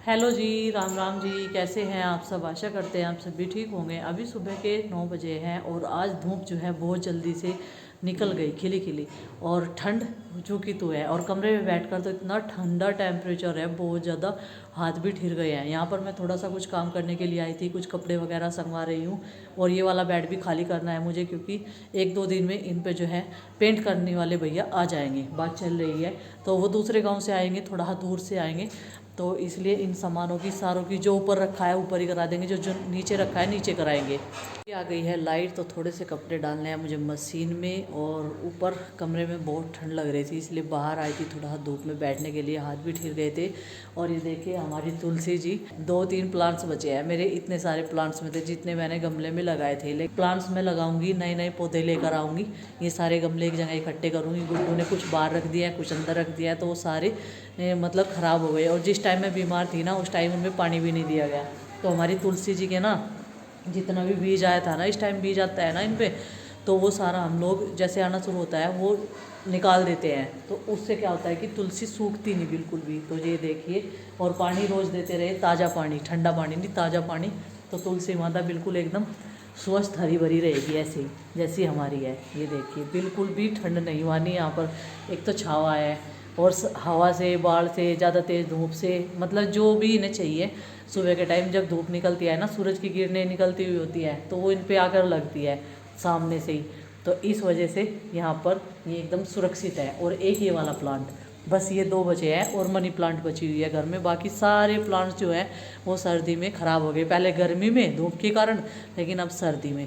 Hello जी, राम राम जी। कैसे हैं आप सब? आशा करते हैं आप सब भी ठीक होंगे। अभी सुबह के 9 बजे हैं और आज धूप जो है बहुत जल्दी से निकल गई खिली खिली। और ठंड हो चुकी तो है, और कमरे में बैठकर तो इतना ठंडा टेम्परेचर है, बहुत ज़्यादा हाथ भी ठिर गए हैं। यहाँ पर मैं थोड़ा सा कुछ काम करने के लिए आई थी, कुछ कपड़े वगैरह संगवा रही हूँ। और ये वाला बेड भी खाली करना है मुझे, क्योंकि 1-2 दिन में इन पे जो है पेंट करने वाले भैया आ जाएंगे। बात चल रही है तो वो दूसरे गाँव से आएंगे, थोड़ा दूर से आएंगे, तो इसलिए इन सामानों की सारों की जो ऊपर रखा है ऊपर ही करा देंगे, जो जो नीचे रखा है नीचे कराएंगे। आ गई है लाइट, तो थोड़े से कपड़े डालने हैं मुझे मशीन में। और ऊपर कमरे में बहुत ठंड लग रही थी, इसलिए बाहर आई थी थोड़ा धूप में बैठने के लिए, हाथ भी ठिर गए थे। और ये देखिए हमारी तुलसी जी, 2-3 प्लांट्स बचे हैं मेरे। इतने सारे प्लांट्स में थे जितने मैंने गमले में लगाए थे, लेकिन प्लांट्स में लगाऊंगी, नए नए पौधे लेकर आऊँगी। ये सारे गमले एक जगह इकट्ठे करूँगी। गुड्डू ने कुछ बाहर रख दिया है, कुछ अंदर रख दिया है, तो वो सारे मतलब ख़राब हो गए। और जिस टाइम मैं बीमार थी ना, उस टाइम उनमें पानी भी नहीं दिया गया। तो हमारी तुलसी जी के ना जितना भी बीज आया था ना, इस टाइम बीज आता है ना इन पे, तो वो सारा हम लोग जैसे आना शुरू होता है वो निकाल देते हैं। तो उससे क्या होता है कि तुलसी सूखती नहीं बिल्कुल भी। तो ये देखिए, और पानी रोज़ देते रहे, ताज़ा पानी, ठंडा पानी नहीं, ताज़ा पानी। तो तुलसी माता बिल्कुल एकदम स्वस्थ हरी भरी रहेगी, ऐसे ही जैसी हमारी है। ये देखिए बिल्कुल भी ठंड नहीं मानी यहाँ पर। एक तो छावा है, और हवा से, बाढ़ से, ज़्यादा तेज़ धूप से, मतलब जो भी इन्हें चाहिए सुबह के टाइम जब धूप निकलती है ना, सूरज की किरणें निकलती हुई होती है, तो वो इन पे आकर लगती है सामने से ही। तो इस वजह से यहाँ पर ये एकदम सुरक्षित है। और एक ये वाला प्लांट, बस ये 2 बचे हैं, और मनी प्लांट बची हुई है घर में। बाकी सारे प्लांट्स जो हैं वो सर्दी में ख़राब हो गए, पहले गर्मी में धूप के कारण, लेकिन अब सर्दी में।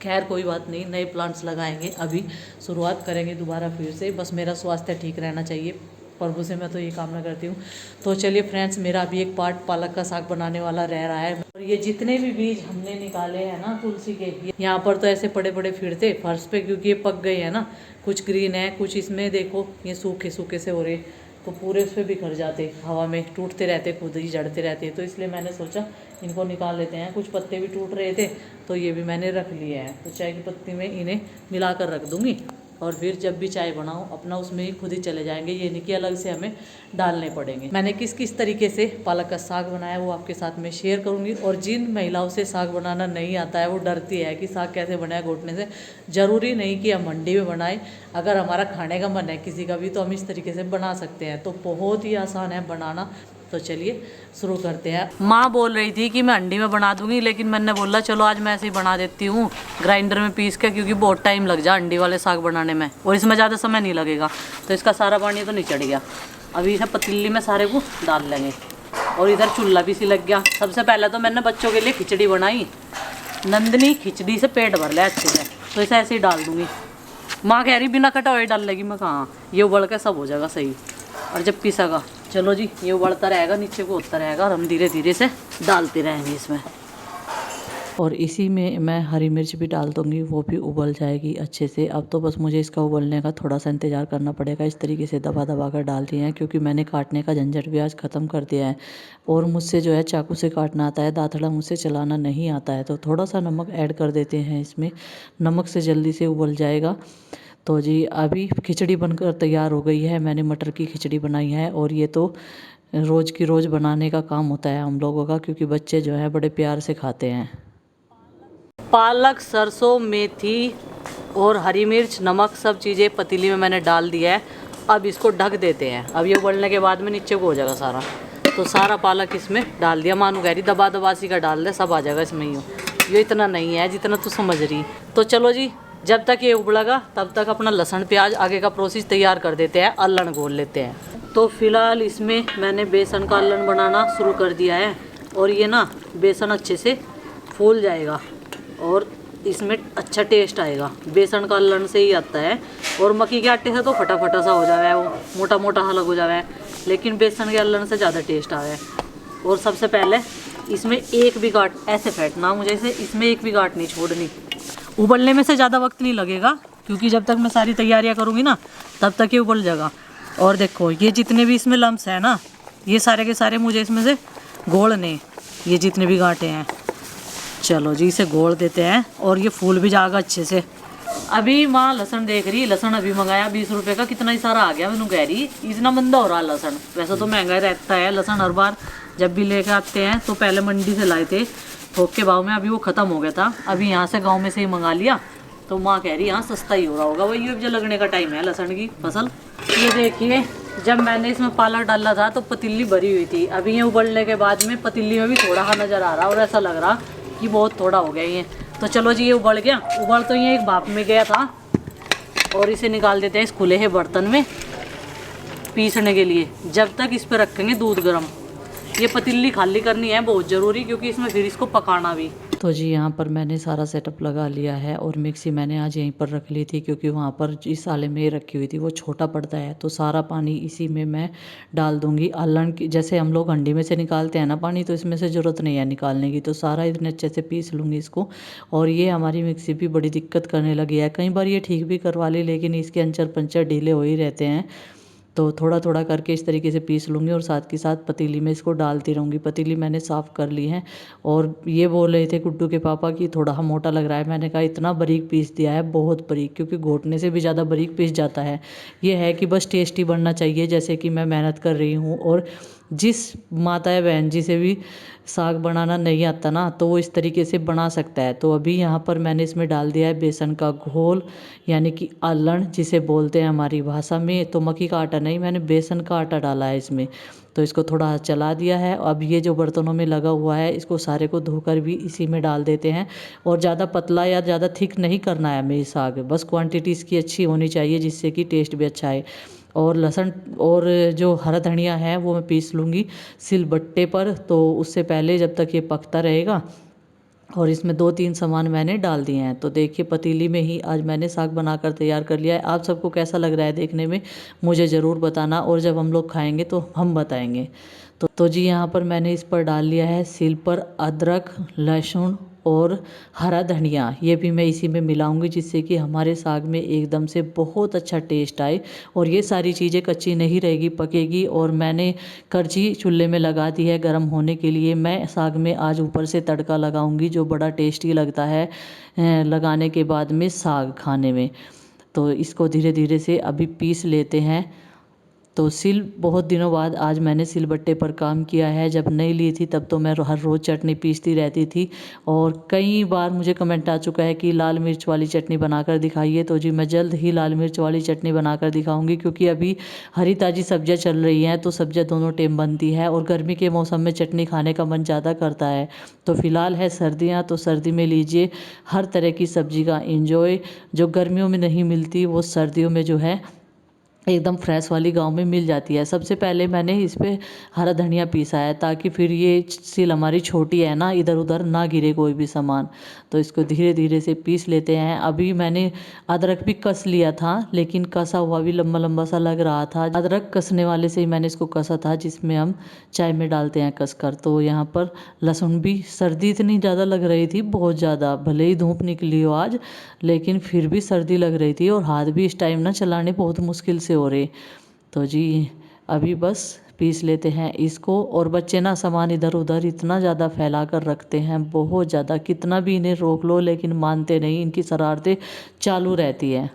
खैर कोई बात नहीं, नए प्लांट्स लगाएंगे, अभी शुरुआत करेंगे दोबारा फिर से। बस मेरा स्वास्थ्य ठीक रहना चाहिए, प्रभु से मैं तो ये कामना करती हूँ। तो चलिए फ्रेंड्स, मेरा अभी एक पार्ट पालक का साग बनाने वाला रह रहा है। और ये जितने भी बीज हमने निकाले हैं ना तुलसी के, यहाँ पर तो ऐसे पड़े पड़े फिरते फर्श पे, क्योंकि ये पक गए हैं ना। कुछ ग्रीन है, कुछ इसमें देखो ये सूखे सूखे से हो रहे, तो पूरे उस पर बिखर जाते, हवा में टूटते रहते, खुद ही जड़ते रहते। तो इसलिए मैंने सोचा इनको निकाल लेते हैं। कुछ पत्ते भी टूट रहे थे, तो ये भी मैंने रख लिए हैं। तो चाय की पत्ती में इन्हें मिलाकर रख दूँगी, और फिर जब भी चाय बनाऊँ अपना उसमें ही खुद ही चले जाएंगे। ये नहीं कि अलग से हमें डालने पड़ेंगे। मैंने किस किस तरीके से पालक का साग बनाया वो आपके साथ में शेयर करूँगी। और जिन महिलाओं से साग बनाना नहीं आता है, वो डरती है कि साग कैसे बनाया घोटने से, ज़रूरी नहीं कि हम मंडी में बनाएं। अगर हमारा खाने का मन है किसी का भी, तो हम इस तरीके से बना सकते हैं। तो बहुत ही आसान है बनाना। तो चलिए शुरू करते हैं। माँ बोल रही थी कि मैं अंडी में बना दूंगी, लेकिन मैंने बोला चलो आज मैं ऐसे ही बना देती हूँ ग्राइंडर में पीस के, क्योंकि बहुत टाइम लग जा अंडी वाले साग बनाने में, और इसमें ज़्यादा समय नहीं लगेगा। तो इसका सारा पानी तो नहीं चढ़ गया। अभी इसे पतीली में सारे को डाल लेंगे। और इधर चूल्हा भी सी लग गया। सबसे पहले तो मैंने बच्चों के लिए खिचड़ी बनाई। नंदनी खिचड़ी से पेट भर लिया अच्छे से, तो इसे ऐसे ही डाल दूँगी। माँ कह रही बिना कटा हुए डाल लेगी, मैं कहाँ, ये उबल के सब हो जाएगा सही। और जब पीसेगा, चलो जी, ये उबलता रहेगा, नीचे को होता रहेगा, और हम धीरे धीरे से डालते रहेंगे इसमें। और इसी में मैं हरी मिर्च भी डाल दूँगी, वो भी उबल जाएगी अच्छे से। अब तो बस मुझे इसका उबलने का थोड़ा सा इंतज़ार करना पड़ेगा। इस तरीके से दबा दबा कर डाल दिए हैं, क्योंकि मैंने काटने का झंझट भी आज ख़त्म कर दिया है। और मुझसे जो है चाकू से काटना आता है, दातड़ा मुझसे चलाना नहीं आता है। तो थोड़ा सा नमक ऐड कर देते हैं इसमें, नमक से जल्दी से उबल जाएगा। तो जी अभी खिचड़ी बनकर तैयार हो गई है। मैंने मटर की खिचड़ी बनाई है, और ये तो रोज़ की रोज़ बनाने का काम होता है हम लोगों का, क्योंकि बच्चे जो है बड़े प्यार से खाते हैं। पालक, सरसों, मेथी और हरी मिर्च, नमक, सब चीज़ें पतीली में मैंने डाल दिया है। अब इसको ढक देते हैं। अब ये उबलने के बाद में नीचे को हो जाएगा सारा। तो सारा पालक इसमें डाल दिया। मानू कह रही दबा दबासी का डाल दे, सब आ जाएगा इसमें। ये इतना नहीं है जितना तू समझ रही। तो चलो जी, जब तक ये उबलेगा तब तक अपना लहसुन प्याज आगे का प्रोसेस तैयार कर देते हैं। अल्लन घोल लेते हैं। तो फिलहाल इसमें मैंने बेसन का अल्लन बनाना शुरू कर दिया है। और ये ना बेसन अच्छे से फूल जाएगा, और इसमें अच्छा टेस्ट आएगा। बेसन का अल्लन से ही आता है। और मक्की के आटे से तो फटाफटा सा हो जावे, वो मोटा मोटा अलग हो जावे, लेकिन बेसन के अल्लन से ज़्यादा टेस्ट आवे। और सबसे पहले इसमें एक भी गांठ ऐसे फेंटना मुझे, इसे इसमें एक भी गांठ नहीं छोड़नी। उबलने में से ज़्यादा वक्त नहीं लगेगा, क्योंकि जब तक मैं सारी तैयारियां करूँगी ना, तब तक ये उबल जाएगा। और देखो ये जितने भी इसमें लम्स हैं ना, ये सारे के सारे मुझे इसमें से घोलने, ये जितने भी गांठे हैं। चलो जी, इसे घोल देते हैं, और ये फूल भी जाएगा अच्छे से। अभी माँ लहसुन देख रही, लहसुन अभी मंगाया 20 रुपये का, कितना ही सारा आ गया। मैंने कह रही इतना मंदा हो रहा लहसुन। वैसे तो महंगा रहता है लहसुन हर बार, जब भी लेके आते हैं तो पहले मंडी से लाए थे थोक के भाव में, अभी वो ख़त्म हो गया था, अभी यहाँ से गांव में से ही मंगा लिया। तो माँ कह रही यहाँ सस्ता ही हो रहा होगा, वही अब जो लगने का टाइम है लहसुन की फसल। ये देखिए जब मैंने इसमें पालक डाला था तो पतीली भरी हुई थी, अभी ये उबलने के बाद में पतीली में भी थोड़ा सा नज़र आ रहा और ऐसा लग रहा कि बहुत थोड़ा हो गया ये। तो चलो जी ये उबल गया, उबल तो ये एक भाप में गया था और इसे निकाल देते हैं इस खुले हुए बर्तन में पीसने के लिए। जब तक इस पर रखेंगे दूध गर्म, ये पतीली खाली करनी है बहुत ज़रूरी, क्योंकि इसमें फिर इसको पकाना भी। तो जी यहाँ पर मैंने सारा सेटअप लगा लिया है और मिक्सी मैंने आज यहीं पर रख ली थी, क्योंकि वहाँ पर इस आले में रखी हुई थी वो छोटा पड़ता है, तो सारा पानी इसी में मैं डाल दूँगी। अल्हड़ की जैसे हम लोग हंडी में से निकालते हैं ना पानी, तो इसमें से ज़रूरत नहीं है निकालने की, तो सारा इतने अच्छे से पीस लूँगी इसको। और ये हमारी मिक्सी भी बड़ी दिक्कत करने लगी है, कई बार ये ठीक भी करवा ली लेकिन इसके अंचर पंचर ढीले हो ही रहते हैं। तो थोड़ा थोड़ा करके इस तरीके से पीस लूँगी और साथ के साथ पतीली में इसको डालती रहूँगी। पतीली मैंने साफ़ कर ली है और ये बोल रहे थे गुड्डू के पापा कि थोड़ा मोटा लग रहा है, मैंने कहा इतना बारीक पीस दिया है, बहुत बारीक, क्योंकि घोटने से भी ज़्यादा बारीक पीस जाता है। ये है कि बस टेस्टी बनना चाहिए, जैसे कि मैं मेहनत कर रही हूँ। और जिस माता या बहन जी से भी साग बनाना नहीं आता ना, तो वो इस तरीके से बना सकता है। तो अभी यहाँ पर मैंने इसमें डाल दिया है बेसन का घोल, यानी कि अल्हड़ जिसे बोलते हैं हमारी भाषा में। तो मक्की का आटा नहीं, मैंने बेसन का आटा डाला है इसमें। तो इसको थोड़ा चला दिया है। अब ये जो बर्तनों में लगा हुआ है इसको सारे को धोकर भी इसी में डाल देते हैं। और ज़्यादा पतला या ज़्यादा थिक नहीं करना है हमें साग, बस क्वांटिटी इसकी अच्छी होनी चाहिए जिससे कि टेस्ट भी अच्छा आए। और लहसुन और जो हरा धनिया है वो मैं पीस लूँगी सिलबट्टे पर, तो उससे पहले जब तक ये पकता रहेगा। और इसमें 2-3 सामान मैंने डाल दिए हैं। तो देखिए पतीली में ही आज मैंने साग बनाकर तैयार कर लिया है। आप सबको कैसा लग रहा है देखने में मुझे ज़रूर बताना, और जब हम लोग खाएंगे तो हम बताएंगे। तो जी यहाँ पर मैंने इस पर डाल लिया है सिल पर अदरक, लहसुन और हरा धनिया, ये भी मैं इसी में मिलाऊंगी जिससे कि हमारे साग में एकदम से बहुत अच्छा टेस्ट आए। और ये सारी चीज़ें कच्ची नहीं रहेगी, पकेगी। और मैंने करछी चूल्हे में लगा दी है गर्म होने के लिए। मैं साग में आज ऊपर से तड़का लगाऊंगी जो बड़ा टेस्टी लगता है लगाने के बाद में साग खाने में। तो इसको धीरे धीरे से अभी पीस लेते हैं। तो सिल बहुत दिनों बाद आज मैंने सिलबट्टे पर काम किया है, जब नहीं ली थी तब तो मैं हर रोज़ चटनी पीसती रहती थी। और कई बार मुझे कमेंट आ चुका है कि लाल मिर्च वाली चटनी बनाकर दिखाइए, तो जी मैं जल्द ही लाल मिर्च वाली चटनी बनाकर दिखाऊंगी, क्योंकि अभी हरी ताज़ी सब्जियां चल रही हैं तो सब्जियां दोनों टाइम बनती है और गर्मी के मौसम में चटनी खाने का मन ज़्यादा करता है। तो फ़िलहाल है सर्दियाँ, तो सर्दी में लीजिए हर तरह की सब्जी का इंजॉय, जो गर्मियों में नहीं मिलती वो सर्दियों में जो है एकदम फ्रेश वाली गांव में मिल जाती है। सबसे पहले मैंने इस पे हरा धनिया पीसा है ताकि फिर ये सिल हमारी छोटी है ना, इधर उधर ना गिरे कोई भी सामान। तो इसको धीरे धीरे से पीस लेते हैं। अभी मैंने अदरक भी कस लिया था, लेकिन कसा हुआ भी लंबा लंबा सा लग रहा था। अदरक कसने वाले से ही मैंने इसको कसा था जिसमें हम चाय में डालते हैं कस कर। तो यहाँ पर लहसुन भी, सर्दी इतनी ज़्यादा लग रही थी, बहुत ज़्यादा, भले ही धूप निकली हो आज लेकिन फिर भी सर्दी लग रही थी और हाथ भी इस टाइम ना चलाने बहुत मुश्किल से हो रहे। तो जी अभी बस पीस लेते हैं इसको। और बच्चे ना सामान इधर उधर इतना ज़्यादा फैला कर रखते हैं, बहुत ज़्यादा, कितना भी इन्हें रोक लो लेकिन मानते नहीं, इनकी शरारतें चालू रहती हैं।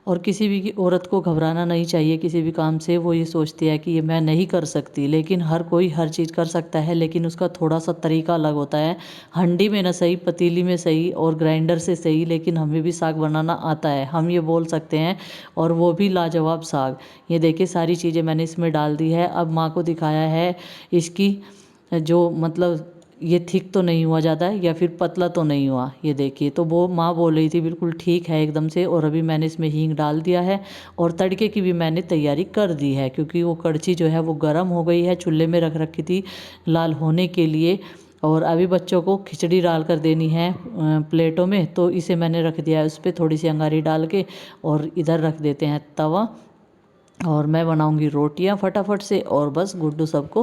और किसी भी औरत को घबराना नहीं चाहिए किसी भी काम से। वो ये सोचती है कि ये मैं नहीं कर सकती, लेकिन हर कोई हर चीज़ कर सकता है, लेकिन उसका थोड़ा सा तरीका अलग होता है। हंडी में ना सही, पतीली में सही और ग्राइंडर से सही, लेकिन हमें भी साग बनाना आता है, हम ये बोल सकते हैं। और वो भी लाजवाब साग। ये देखिए सारी चीज़ें मैंने इसमें डाल दी है। अब माँ को दिखाया है इसकी जो मतलब ये थिक तो नहीं हुआ ज़्यादा या फिर पतला तो नहीं हुआ, ये देखिए। तो वो माँ बोल रही थी बिल्कुल ठीक है एकदम से। और अभी मैंने इसमें हींग डाल दिया है और तड़के की भी मैंने तैयारी कर दी है, क्योंकि वो कड़छी जो है वो गर्म हो गई है, चूल्हे में रख रखी थी लाल होने के लिए। और अभी बच्चों को खिचड़ी डाल कर देनी है प्लेटों में, तो इसे मैंने रख दिया है उस पर थोड़ी सी अंगारी डाल के। और इधर रख देते हैं तवा और मैं बनाऊंगी रोटियां फटाफट से, और बस गुड्डू सबको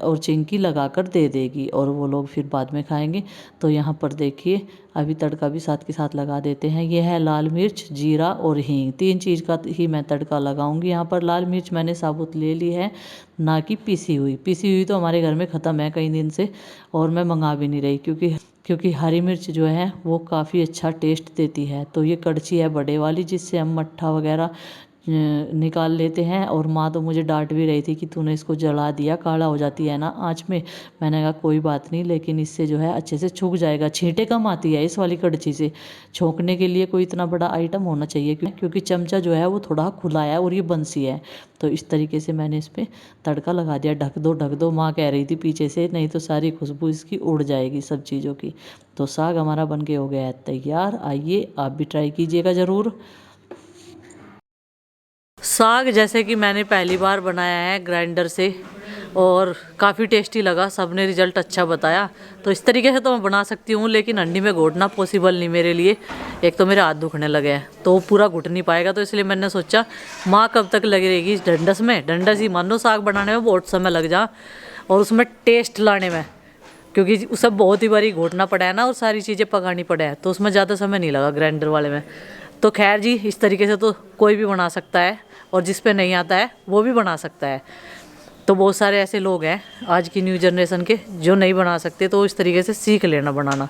और चिंकी लगा कर दे देगी और वो लोग फिर बाद में खाएंगे। तो यहाँ पर देखिए अभी तड़का भी साथ के साथ लगा देते हैं। ये है लाल मिर्च, जीरा और हींग, 3 चीज़ का ही मैं तड़का लगाऊंगी। यहाँ पर लाल मिर्च मैंने साबुत ले ली है, ना कि पिसी हुई तो हमारे घर में ख़त्म है कई दिन से, और मैं मंगा भी नहीं रही क्योंकि हरी मिर्च जो है वो काफ़ी अच्छा टेस्ट देती है। तो ये कड़छी है बड़े वाली, जिससे हम मट्ठा वगैरह निकाल लेते हैं। और माँ तो मुझे डांट भी रही थी कि तूने इसको जला दिया, काला हो जाती है ना आँच में। मैंने कहा कोई बात नहीं, लेकिन इससे जो है अच्छे से छूक जाएगा। छींटे कम आती है इस वाली कड़छी से। छोंकने के लिए कोई इतना बड़ा आइटम होना चाहिए, क्योंकि चमचा जो है वो थोड़ा खुला है और ये बंसी है। तो इस तरीके से मैंने इस पर तड़का लगा दिया। ढक दो माँ कह रही थी पीछे से, नहीं तो सारी खुशबू इसकी उड़ जाएगी सब चीज़ों की। तो साग हमारा बन के हो गया है तैयार। आइए आप भी ट्राई कीजिएगा ज़रूर। साग जैसे कि मैंने पहली बार बनाया है ग्राइंडर से, और काफ़ी टेस्टी लगा, सबने रिजल्ट अच्छा बताया। तो इस तरीके से तो मैं बना सकती हूँ, लेकिन अंडी में घोटना पॉसिबल नहीं मेरे लिए। एक तो मेरे हाथ दुखने लगे हैं तो वो पूरा घुट नहीं पाएगा। तो इसलिए मैंने सोचा माँ कब तक लगी रहेगी इस ढंडस में, ढंडस ही मान लो, साग बनाने में बहुत समय लग जा और उसमें टेस्ट लाने में, क्योंकि उसे बहुत ही बारी घोटना पड़ा है ना और सारी चीज़ें पकानी पड़ा है, तो उसमें ज़्यादा समय नहीं लगा ग्राइंडर वाले में। तो खैर जी, इस तरीके से तो कोई भी बना सकता है, और जिस पे नहीं आता है वो भी बना सकता है। तो बहुत सारे ऐसे लोग हैं आज की न्यू जनरेशन के जो नहीं बना सकते, तो इस तरीके से सीख लेना बनाना।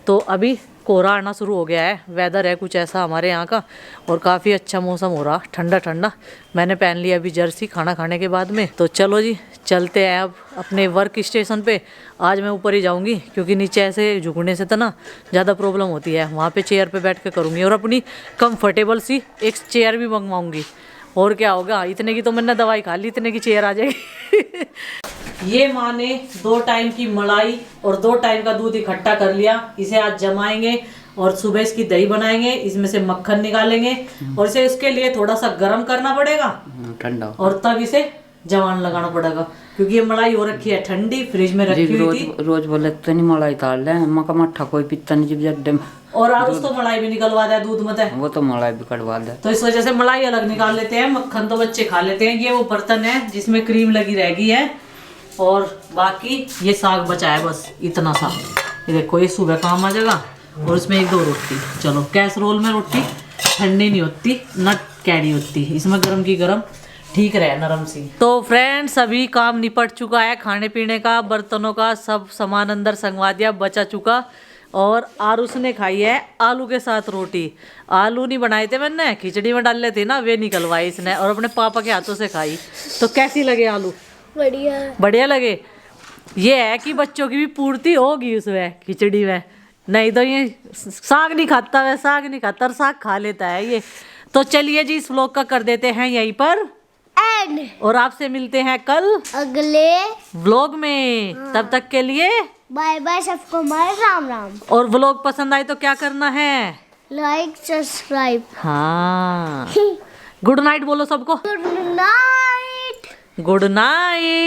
तो अभी कोहरा आना शुरू हो गया है, वेदर है कुछ ऐसा हमारे यहाँ का, और काफ़ी अच्छा मौसम हो रहा, ठंडा ठंडा। मैंने पहन लिया अभी जर्सी खाना खाने के बाद में। तो चलो जी चलते हैं अब अपने वर्क स्टेशन पे। आज मैं ऊपर ही जाऊंगी, क्योंकि नीचे ऐसे झुकने से तो ना ज़्यादा प्रॉब्लम होती है। वहाँ पे चेयर पे बैठ के करूँगी, और अपनी कंफर्टेबल सी एक चेयर भी मंगवाऊँगी। और क्या होगा, इतने की तो मैंने दवाई खा ली, इतने की चेयर आ जाएगी। ये माँ ने 2 टाइम की मलाई और 2 टाइम का दूध इकट्ठा कर लिया। इसे आज जमाएंगे और सुबह इसकी दही बनाएंगे, इसमें से मक्खन निकालेंगे, और इसे उसके लिए थोड़ा सा गर्म करना पड़ेगा ठंडा, और तब इसे जवान लगाना पड़ेगा, क्योंकि ये मलाई हो रखी है ठंडी, फ्रिज में रखी हुई थी। रोज बोले तो नहीं मलाई ताल ले, मक्का मट्ठा कोई पीता नहीं जब, और आरुष तो मलाई भी निकलवा दे दूध में, वो तो मलाई भी कटवा दे। तो इस वजह से मलाई अलग निकाल लेते हैं, मक्खन तो बच्चे खा लेते हैं। ये वो बर्तन है जिसमें क्रीम लगी रहेगी है, और बाकी ये साग बचा है बस इतना सा। ये देखो, ये सुबह काम आ जाएगा, और इसमें 1-2 रोटी। चलो, कैसरोल में रोटी ठंडी नहीं होती ना कैडी होती, इसमें गरम की गरम ठीक रहे, नरम सी। तो फ्रेंड्स, अभी काम निपट चुका है, खाने पीने का, बर्तनों का सब सामान अंदर संगवा दिया, बचा चुका। और आरुष ने खाई है आलू के साथ रोटी। आलू नहीं बनाए थे मैंने, खिचड़ी में डाल लेते ना, वे निकलवाई इसने, और अपने पापा के हाथों से खाई। तो कैसी लगे आलू? बढ़िया लगे। ये है कि बच्चों की भी पूर्ति होगी उसमें, खिचड़ी में। नहीं तो ये साग नहीं खाता, वह साग नहीं खाता, और साग खा लेता है ये। तो चलिए जी, इस व्लॉग का कर देते हैं यहीं पर एंड, और आपसे मिलते हैं कल अगले व्लॉग में। तब तक के लिए बाय बाय सबको, हमारे राम राम। और व्लॉग पसंद आए तो क्या करना है? Like, subscribe. हाँ। गुड नाइट बोलो सबको। Good night. Good night.